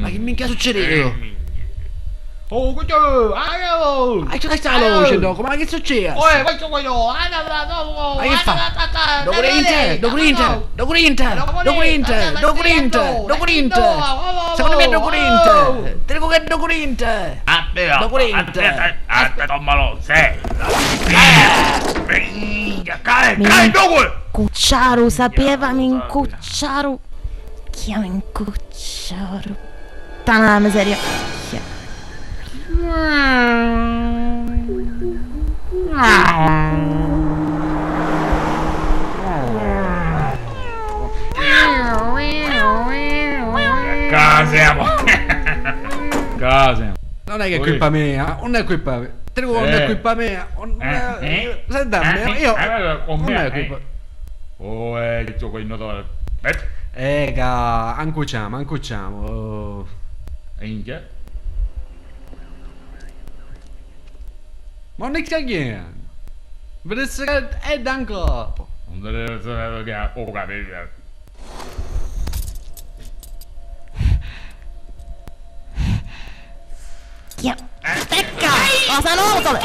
Ma che minchia succede? Oh, questo, aio! Ma che sta la luce dopo? Ma che succede? Oh, questo, Ma che fa? Docurinte! Secondo me è docurinte! Te dico che è docurinte! Aspetta, malo, sei! Cai, dove? Cucciaro, sapeva mi incucciaro. Chi mi incucciaro? Tana la miseria. Casiamo! Casiamo! Non è che è colpa mia, non è colpa mia. Te dico che non è colpa mia. Senta, io... Non è colpa... Oh, il tuo cognotore. Ancucciamo. Inchia? Ma non è che è? Vedete che è da ancora. Non deve essere che ho capito. Pecca! Cosa notole?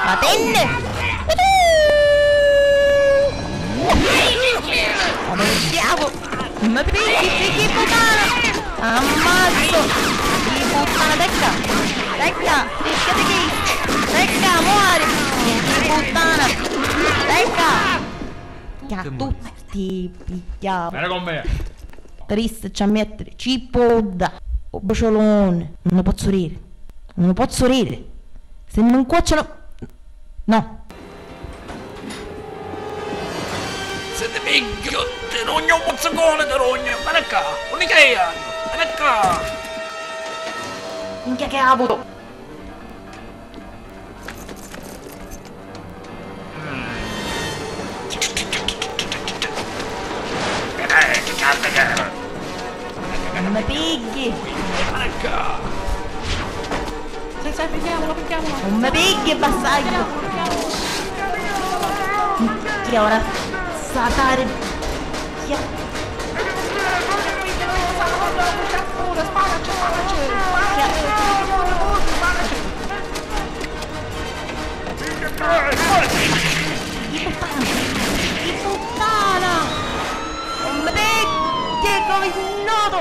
La tenne! Come diavolo! Ma picchi puttana! Ammazzo! Di puttana, Pecca! Rischia di chi? Pecca, muori! Di puttana! Pecca! Tutti picchiamo! Vieni con me! Triste ci a mettere, cipoda! O bociolone! Non ne posso ridere! Se non cuociono... No! Siete minchio, te rogno un mozzicone, te rogno. Vieni qua, non è che hanno. Vieni qua. Minchia che ha avuto! Non mi pigli! Vieni qua. Picchiamolo. Non mi pigli, bastardo! Minchia, ora... Satare... Minchia... Di puttana! Non mi pigli, come noto!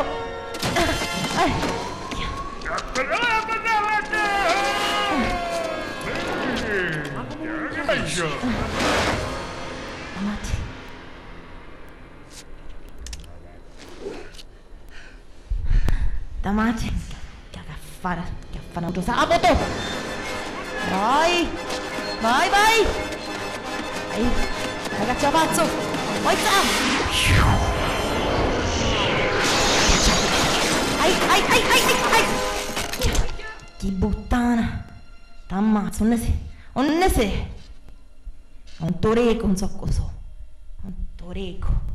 Damate, che affare un sabato! Vai, ragazzi, la pazzo! Vai, ai! Che buttana! T'ammazzo, non ne sei! Un toreco, non so cosa. Un toreco.